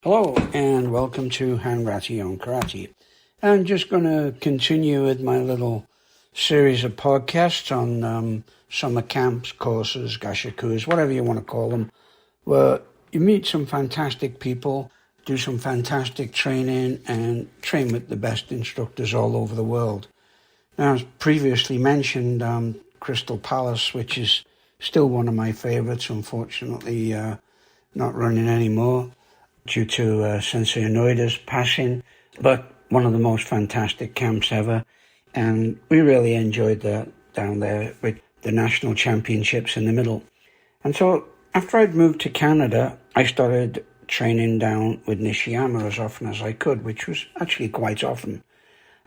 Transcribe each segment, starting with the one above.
Hello and welcome to Hanratty on Karate. I'm just going to continue with my little series of podcasts on summer camps, courses, gashakus, whatever you want to call them, where you meet some fantastic people, do some fantastic training and train with the best instructors all over the world. Now, as previously mentioned, Crystal Palace, which is still one of my favorites, unfortunately not running anymore due to Sensei Hanratty's passing, but one of the most fantastic camps ever. And we really enjoyed that down there with the national championships in the middle. And so after I'd moved to Canada, I started training down with Nishiyama as often as I could, which was actually quite often.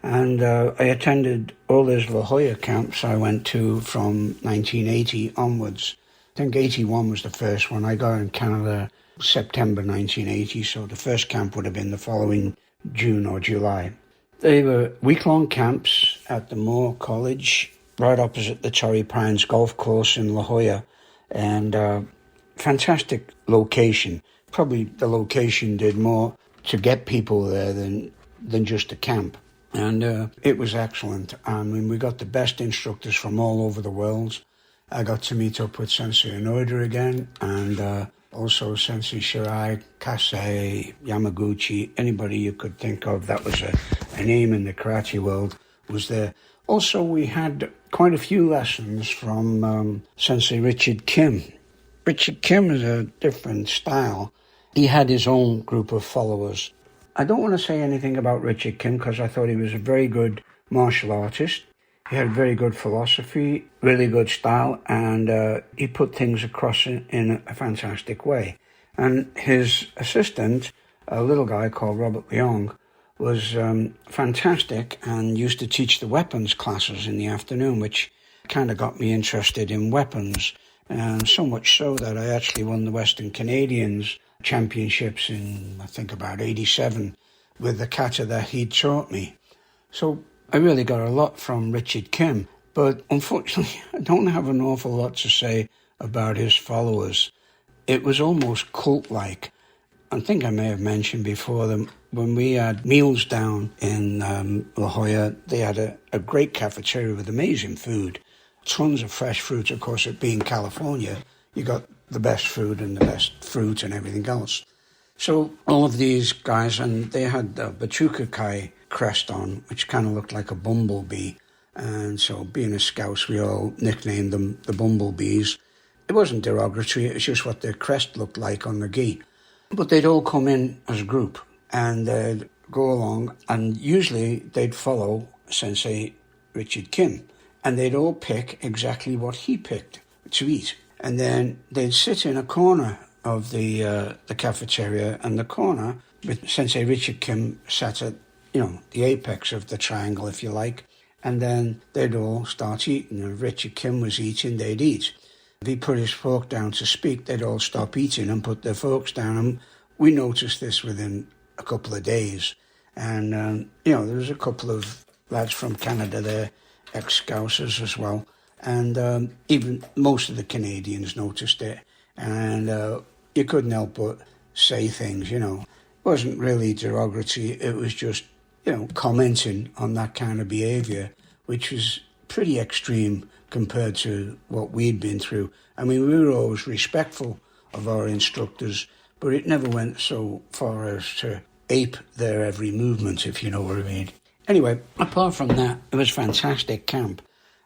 And I attended all his La Jolla camps I went to from 1980 onwards. I think 81 was the first one. I got in Canada September 1980, so the first camp would have been the following June or July. They were week-long camps at the Moore College, right opposite the Torrey Pines golf course in La Jolla, and fantastic location. Probably the location did more to get people there than just a camp. And it was excellent. I mean, we got the best instructors from all over the world. I got to meet up with Sensei Hanratty again, and also Sensei Shirai, Kasei, Yamaguchi, anybody you could think of that was a name in the karate world was there. Also, we had quite a few lessons from Sensei Richard Kim. Richard Kim is a different style. He had his own group of followers. I don't want to say anything about Richard Kim because I thought he was a very good martial artist. He had very good philosophy, really good style, and he put things across in a fantastic way. And his assistant, a little guy called Robert Leong, was fantastic and used to teach the weapons classes in the afternoon, which kind of got me interested in weapons. And so much so that I actually won the Western Canadians championships in, I think, about 87 with the kata that he taught me. So I really got a lot from Richard Kim, but unfortunately I don't have an awful lot to say about his followers. It was almost cult-like. I think I may have mentioned before that when we had meals down in La Jolla, they had a great cafeteria with amazing food, tons of fresh fruit. Of course, it being California, you got the best food and the best fruit and everything else. So all of these guys, and they had the Bachuka Kai crest on, which kind of looked like a bumblebee. And so being a Scouts, we all nicknamed them the bumblebees. It wasn't derogatory, it was just what their crest looked like on the gi. But they'd all come in as a group and they'd go along, and usually they'd follow Sensei Richard Kim. And they'd all pick exactly what he picked to eat. And then they'd sit in a corner of the cafeteria, and the corner with Sensei Richard Kim sat at, the apex of the triangle, if you like. And then they'd all start eating. If Richard Kim was eating, they'd eat. If he put his fork down to speak, they'd all stop eating and put their forks down. And we noticed this within a couple of days. And, there was a couple of lads from Canada there, ex-Scousers as well. And even most of the Canadians noticed it. And you couldn't help but say things, It wasn't really derogatory. It was just, commenting on that kind of behaviour, which was pretty extreme compared to what we'd been through. I mean, we were always respectful of our instructors, but it never went so far as to ape their every movement, if you know what I mean. Anyway, apart from that, it was a fantastic camp.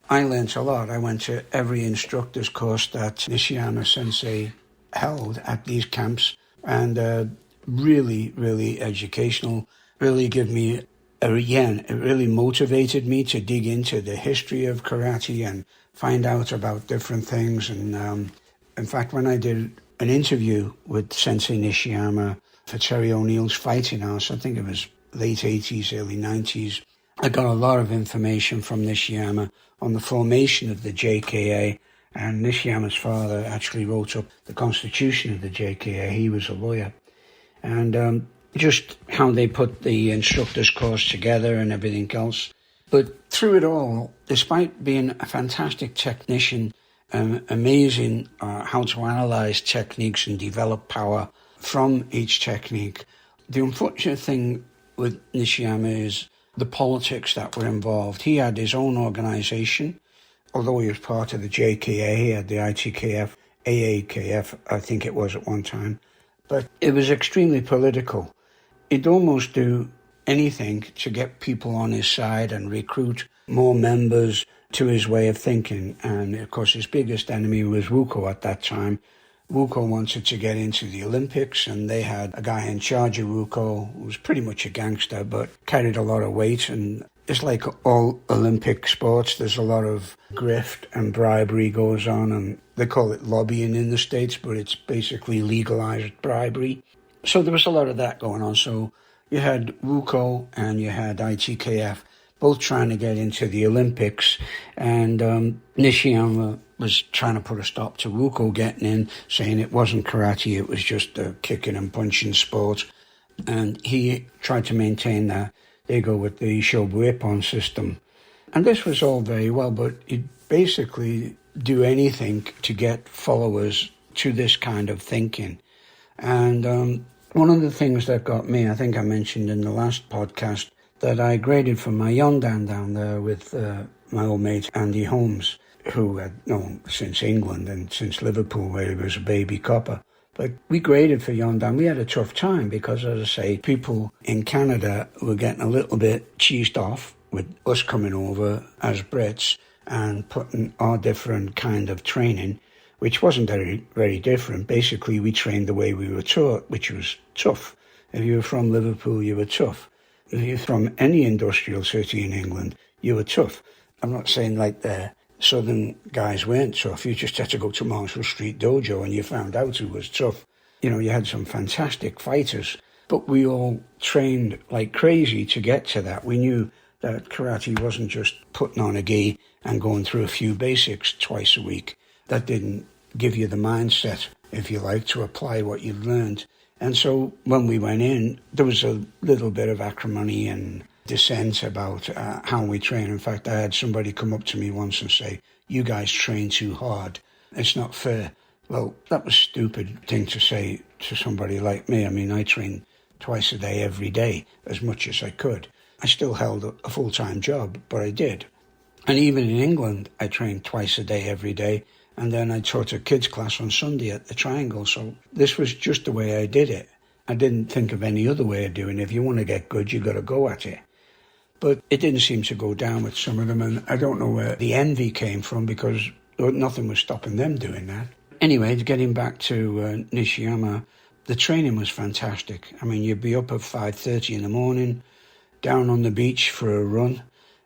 I learnt a lot. I went to every instructor's course that Nishiyama Sensei held at these camps, and really, really educational, really gave me, it really motivated me to dig into the history of karate and find out about different things. And in fact, when I did an interview with Sensei Nishiyama for Terry O'Neill's Fighting House, I think it was late 80s, early 90s, I got a lot of information from Nishiyama on the formation of the JKA, and Nishiyama's father actually wrote up the constitution of the JKA. He was a lawyer. And just how they put the instructor's course together and everything else. But through it all, despite being a fantastic technician, amazing how to analyze techniques and develop power from each technique, The unfortunate thing with Nishiyama is the politics that were involved. He had his own organisation, although he was part of the JKA, he had the ITKF, AAKF, I think it was at one time. But it was extremely political. He'd almost do anything to get people on his side and recruit more members to his way of thinking. And of course, his biggest enemy was WUCO at that time. WUCO wanted to get into the Olympics, and they had a guy in charge of WUCO who was pretty much a gangster, but carried a lot of weight. And it's like all Olympic sports, there's a lot of grift and bribery goes on, and they call it lobbying in the States, but it's basically legalized bribery. So there was a lot of that going on. So you had WUCO and you had ITKF, both trying to get into the Olympics, and Nishiyama was trying to put a stop to WUCO getting in, saying it wasn't karate, it was just a kicking and punching sport. And he tried to maintain that. They go with the Shobu Ippon system. And this was all very well, but he'd basically do anything to get followers to this kind of thinking. And one of the things that got me, I think I mentioned in the last podcast, that I graded for my Yondan down there with my old mate Andy Holmes, who had known since England and since Liverpool, where he was a baby copper. But we graded for Yondan. We had a tough time because, as I say, people in Canada were getting a little bit cheesed off with us coming over as Brits and putting our different kind of training, which wasn't very, very different. Basically, we trained the way we were taught, which was tough. If you were from Liverpool, you were tough. If you're from any industrial city in England, you were tough. I'm not saying like the southern guys weren't tough. You just had to go to Marshall Street Dojo and you found out who was tough. You know, you had some fantastic fighters, but we all trained like crazy to get to that. We knew that karate wasn't just putting on a gi and going through a few basics twice a week. That didn't give you the mindset, if you like, to apply what you'd learned. And so when we went in, there was a little bit of acrimony and dissent about how we train. In fact, I had somebody come up to me once and say, "You guys train too hard. It's not fair." Well, that was a stupid thing to say to somebody like me. I mean, I trained twice a day, every day, as much as I could. I still held a full-time job, but I did. And even in England, I trained twice a day, every day. And then I taught a kids class on Sunday at the Triangle. So this was just the way I did it. I didn't think of any other way of doing it. If you want to get good, you got to go at it. But it didn't seem to go down with some of them. And I don't know where the envy came from, because nothing was stopping them doing that. Anyway, getting back to Nishiyama, the training was fantastic. I mean, you'd be up at 5:30 in the morning, down on the beach for a run.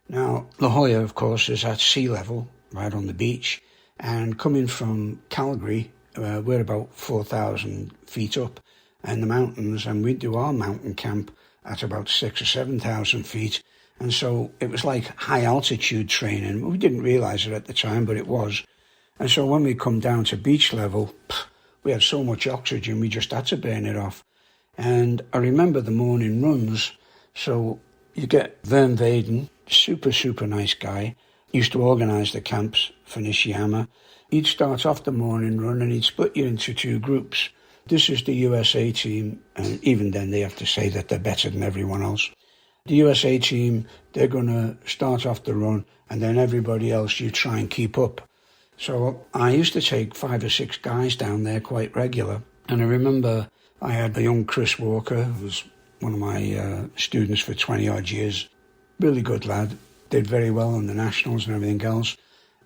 Now, La Jolla, of course, is at sea level, right on the beach. And coming from Calgary, we're about 4,000 feet up in the mountains, and we do our mountain camp at about 6,000 or 7,000 feet. And so it was like high altitude training. We didn't realize it at the time, but it was. And so when we come down to beach level, we had so much oxygen, we just had to burn it off. And I remember the morning runs. So you get Vern Vaden, super, super nice guy, used to organise the camps for Nishiyama. He'd start off the morning run and he'd split you into two groups. This is the USA team, and even then they have to say that they're better than everyone else. The USA team, they're going to start off the run, and then everybody else, you try and keep up. So I used to take 5 or 6 guys down there quite regular. And I remember I had a young Chris Walker, who was one of my students for 20 odd years. Really good lad. Did very well on the nationals and everything else.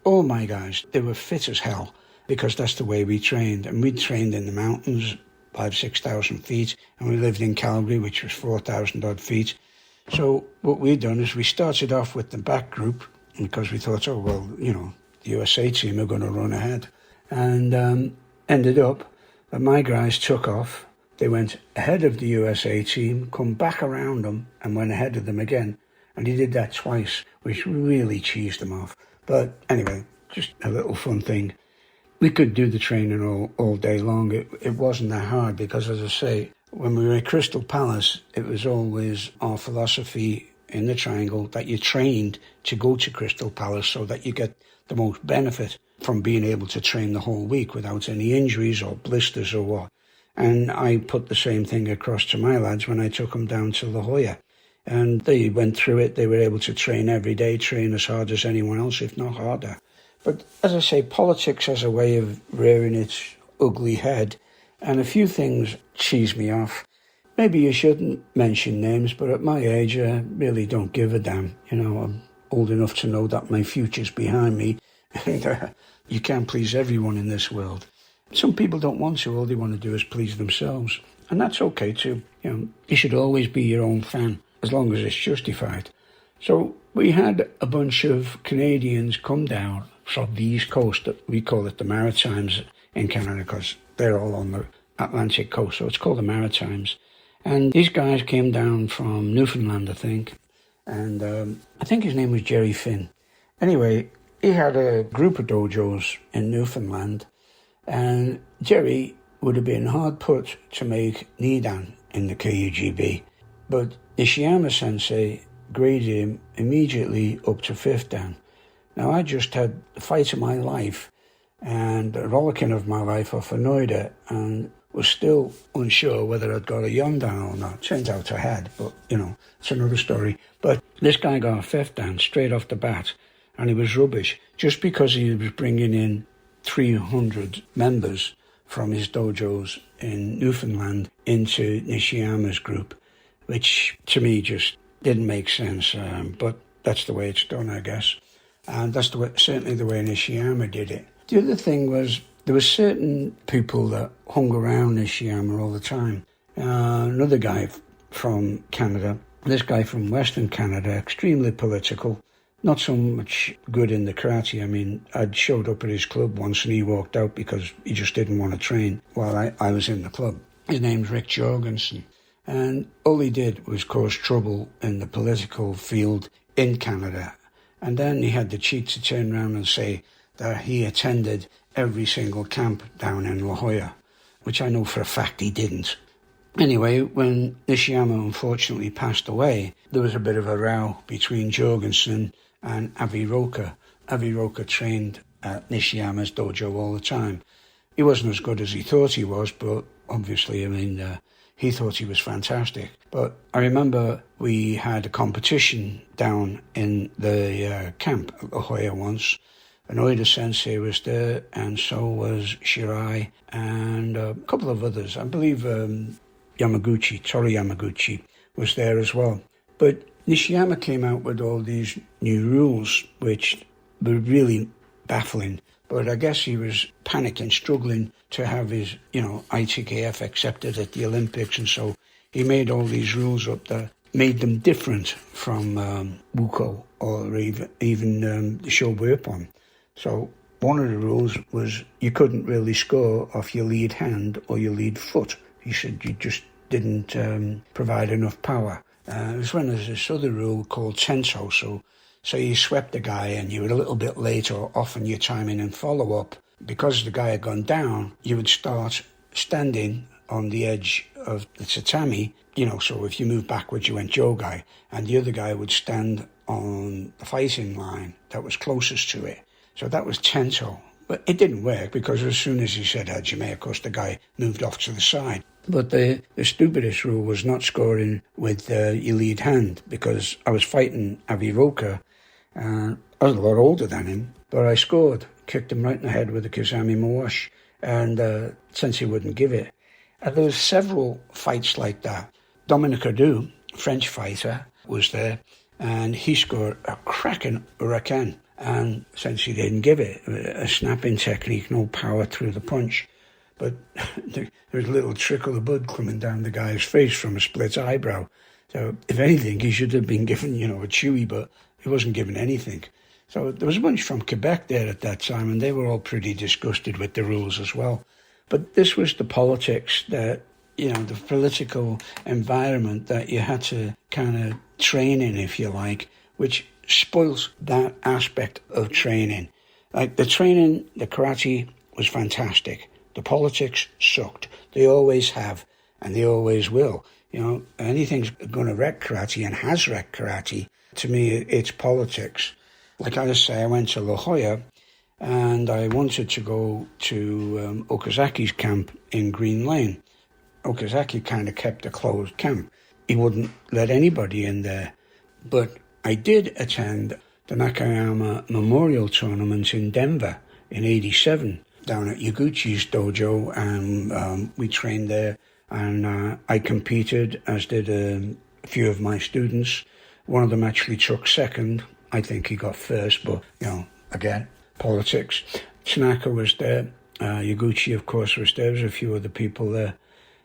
All my guys, they were fit as hell, because that's the way we trained. And we trained in the mountains, 5,000, 6,000 feet. And we lived in Calgary, which was 4,000 odd feet. So what we'd done is we started off with the back group, because we thought, oh, well, you know, the USA team are going to run ahead. And ended up that my guys took off. They went ahead of the USA team, come back around them, and went ahead of them again. And he did that twice, which really cheesed them off. But anyway, just a little fun thing. We could do the training all day long. It wasn't that hard, because, as I say, when we were at Crystal Palace, it was always our philosophy in the Triangle that you trained to go to Crystal Palace so that you get the most benefit from being able to train the whole week without any injuries or blisters or what. And I put the same thing across to my lads when I took them down to La Jolla. And they went through it. They were able to train every day, train as hard as anyone else, if not harder. But as I say, politics has a way of rearing its ugly head, and a few things cheese me off. Maybe you shouldn't mention names, but at my age, I really don't give a damn. I'm old enough to know that my future's behind me, and you can't please everyone in this world. Some people don't want to. All they want to do is please themselves, and that's okay too. You should always be your own fan, as long as it's justified. So we had a bunch of Canadians come down from the East Coast. We call it the Maritimes in Canada because they're all on the Atlantic coast, so it's called the Maritimes. And these guys came down from Newfoundland, I think, and I think his name was Jerry Finn. Anyway, he had a group of dojos in Newfoundland, and Jerry would have been hard put to make Nidan in the KUGB, but Nishiyama Sensei graded him immediately up to 5th Dan. Now, I just had the fight of my life and a rollicking of my life off a Noida, and was still unsure whether I'd got a Yondan or not. Turns out I had, but, it's another story. But this guy got a 5th Dan straight off the bat, and he was rubbish, just because he was bringing in 300 members from his dojos in Newfoundland into Nishiyama's group, which to me just didn't make sense, but that's the way it's done, I guess. And that's certainly the way Nishiyama did it. The other thing was, there were certain people that hung around Nishiyama all the time. Another guy from Canada, this guy from Western Canada, extremely political, not so much good in the karate. I mean, I'd showed up at his club once and he walked out because he just didn't want to train while I was in the club. His name's Rick Jorgensen. And all he did was cause trouble in the political field in Canada. And then he had the cheek to turn around and say that he attended every single camp down in La Jolla, which I know for a fact he didn't. Anyway, when Nishiyama unfortunately passed away, there was a bit of a row between Jorgensen and Avi Roka. Avi Roka trained at Nishiyama's dojo all the time. He wasn't as good as he thought he was, but obviously, he thought he was fantastic. But I remember we had a competition down in the camp at La Jolla once. Oida Sensei was there, and so was Shirai, and a couple of others. I believe Toru Yamaguchi was there as well. But Nishiyama came out with all these new rules, which were really baffling. But I guess he was panicking, struggling to have his, ITKF accepted at the Olympics. And so he made all these rules up that made them different from Wuko or even the Shobuippon. So one of the rules was you couldn't really score off your lead hand or your lead foot. He said you just didn't provide enough power. It was when there's this other rule called Tento. So you swept the guy and you were a little bit late or off on your timing and follow-up. Because the guy had gone down, you would start standing on the edge of the tatami, so if you moved backwards, you went Jogai, and the other guy would stand on the fighting line that was closest to it. So that was Tento. But it didn't work because as soon as he said Hajime, of course, the guy moved off to the side. But the stupidest rule was not scoring with your lead hand, because I was fighting Avi Roka. I was a lot older than him, but I scored, kicked him right in the head with a Kizami Mawash, and Sensei wouldn't give it. And there was several fights like that. Dominic Adu, French fighter, was there, and he scored a cracking Uraken, and Sensei didn't give it. A snapping technique, no power through the punch. But there was a little trickle of blood coming down the guy's face from a split eyebrow. So if anything, he should have been given, a chewy, but he wasn't given anything. So there was a bunch from Quebec there at that time, and they were all pretty disgusted with the rules as well. But this was the politics that, the political environment that you had to kind of train in, if you like, which spoils that aspect of training. Like the training, the karate was fantastic. The politics sucked. They always have, and they always will. Anything's going to wreck karate and has wrecked karate. To me, it's politics. Like I say, I went to La Jolla, and I wanted to go to Okazaki's camp in Green Lane. Okazaki kind of kept a closed camp. He wouldn't let anybody in there. But I did attend the Nakayama Memorial Tournament in Denver in '87 down at Yaguchi's dojo, and we trained there, and I competed, as did a few of my students. One of them actually took second. I think he got first, but, again, politics. Tanaka was there. Yaguchi, of course, was there. There was a few other people there.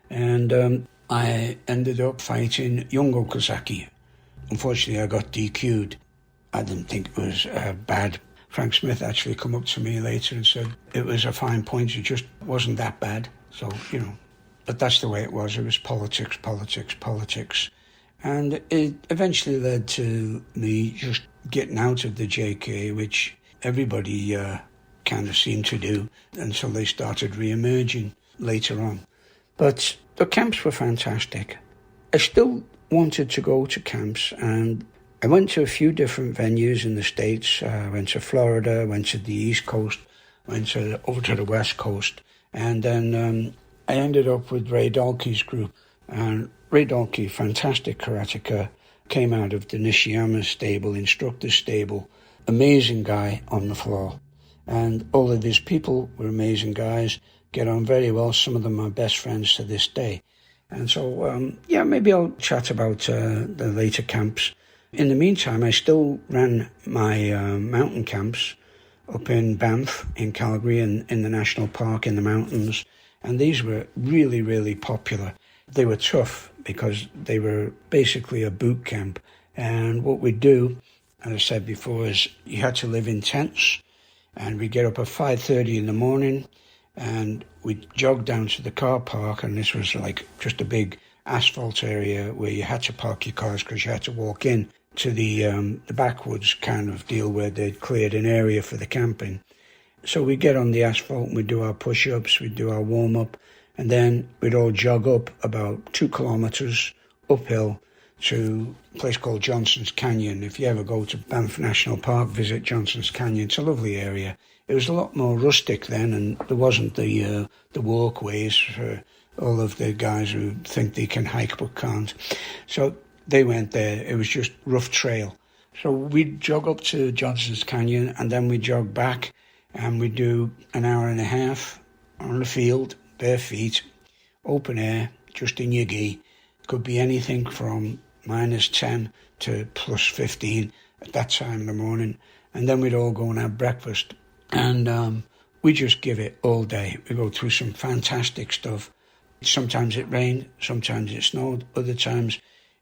And I ended up fighting young Okazaki. Unfortunately, I got DQ'd. I didn't think it was bad. Frank Smith actually come up to me later and said it was a fine point. It just wasn't that bad. So, but that's the way it was. It was politics, politics, politics. And it eventually led to me just getting out of the JK, which everybody kind of seemed to do until they started re-emerging later on. But the camps were fantastic. I still wanted to go to camps, and I went to a few different venues in the States. I went to Florida, went to the East Coast, went over to the West Coast, and then I ended up with Ray Dalkey's group. And Ray Dalkey, fantastic karateka, came out of the Nishiyama stable, instructor stable, amazing guy on the floor. And all of these people were amazing guys, get on very well. Some of them are best friends to this day. And so, maybe I'll chat about the later camps. In the meantime, I still ran my mountain camps up in Banff, in Calgary, in the national park, in the mountains. And these were really, really popular. They were tough because they were basically a boot camp. And what we'd do, as I said before, is you had to live in tents. And we'd get up at 5:30 in the morning, and we'd jog down to the car park, and this was like just a big asphalt area where you had to park your cars because you had to walk in to the backwoods kind of deal where they'd cleared an area for the camping. So we'd get on the asphalt and we'd do our push-ups, we'd do our warm-up, and then we'd all jog up about 2 kilometres uphill to a place called Johnson's Canyon. If you ever go to Banff National Park, visit Johnson's Canyon. It's a lovely area. It was a lot more rustic then, and there wasn't the walkways for all of the guys who think they can hike but can't. So they went there. It was just rough trail. So we'd jog up to Johnson's Canyon, and then we'd jog back, and we'd do an hour and a half on the field, bare feet, open air, just in your gi. Could be anything from -10 to +15 at that time in the morning. And then we'd all go and have breakfast. And we just give it all day. We go through some fantastic stuff. Sometimes it rained, sometimes it snowed, other times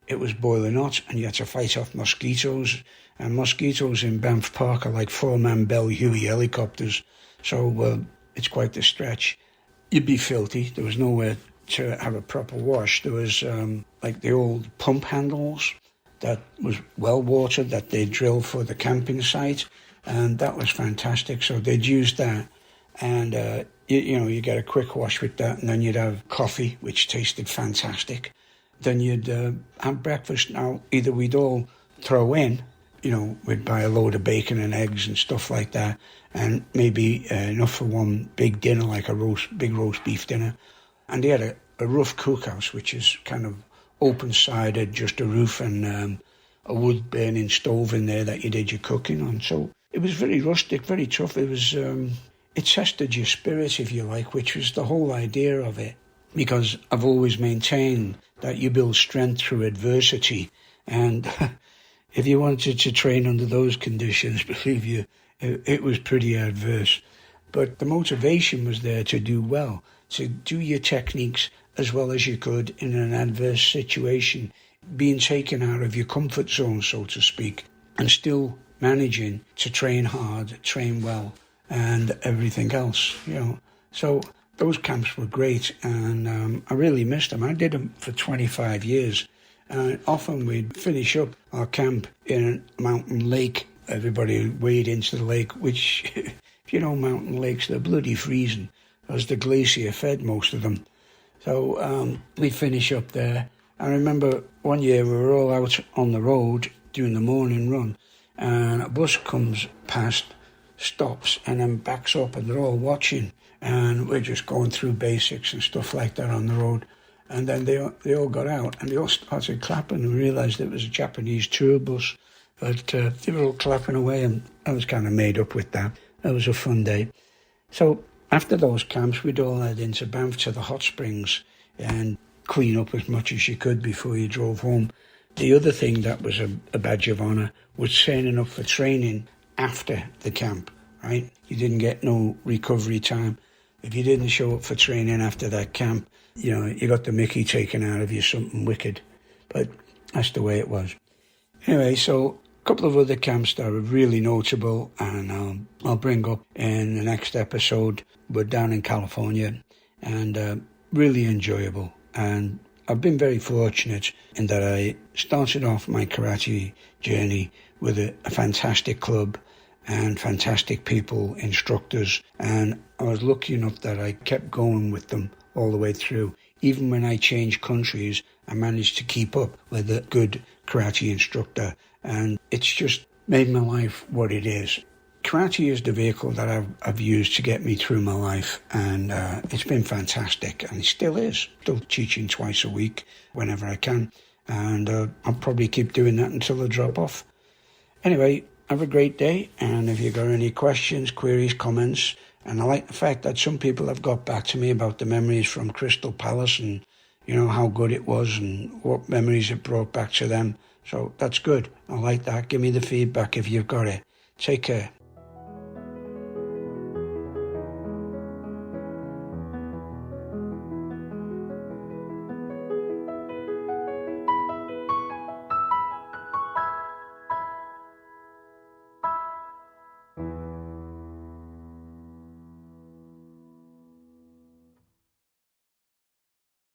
it was boiling hot and you had to fight off mosquitoes. And mosquitoes in Banff Park are like 4-man Bell Huey helicopters. So it's quite the stretch. You'd be filthy. There was nowhere to have a proper wash. There was like the old pump handles that was well watered that they drilled for the camping site, and that was fantastic. So they'd use that, and you get a quick wash with that, and then you'd have coffee, which tasted fantastic. Then you'd have breakfast. Now either we'd all throw in, we'd buy a load of bacon and eggs and stuff like that, and maybe enough for one big dinner, like a big roast beef dinner. And they had a rough cookhouse, which is kind of open-sided, just a roof and a wood-burning stove in there that you did your cooking on. So it was very rustic, very tough. It was it tested your spirit, if you like, which was the whole idea of it. Because I've always maintained that you build strength through adversity. And if you wanted to train under those conditions, believe you, it was pretty adverse. But the motivation was there to do well, to do your techniques as well as you could in an adverse situation, being taken out of your comfort zone, so to speak, and still managing to train hard, train well, and everything else, So those camps were great, and I really missed them. I did them for 25 years, and often we'd finish up our camp in a mountain lake. Everybody would wade into the lake, which, if you know mountain lakes, they're bloody freezing, as the glacier fed most of them. So we'd finish up there. I remember one year we were all out on the road doing the morning run, and a bus comes past, stops, and then backs up, and they're all watching. And we're just going through basics and stuff like that on the road. And then they all got out and they all started clapping and realised it was a Japanese tour bus. But they were all clapping away, and I was kind of made up with that. It was a fun day. So after those camps, we'd all head into Banff to the hot springs and clean up as much as you could before you drove home. The other thing that was a badge of honour was turning up for training after the camp, right? You didn't get no recovery time. If you didn't show up for training after that camp, you got the mickey taken out of you, something wicked. But that's the way it was. Anyway, so a couple of other camps that are really notable, and I'll bring up in the next episode. We're down in California, and really enjoyable. And I've been very fortunate in that I started off my karate journey with a fantastic club and fantastic people, instructors, and I was lucky enough that I kept going with them all the way through. Even when I changed countries, I managed to keep up with a good karate instructor, and it's just made my life what it is. Karate is the vehicle that I've used to get me through my life, and it's been fantastic, and it still is. Still teaching twice a week whenever I can, and I'll probably keep doing that until I drop off. Anyway, have a great day, and if you've got any questions, queries, comments, and I like the fact that some people have got back to me about the memories from Crystal Palace and, how good it was and what memories it brought back to them. So that's good. I like that. Give me the feedback if you've got it. Take care.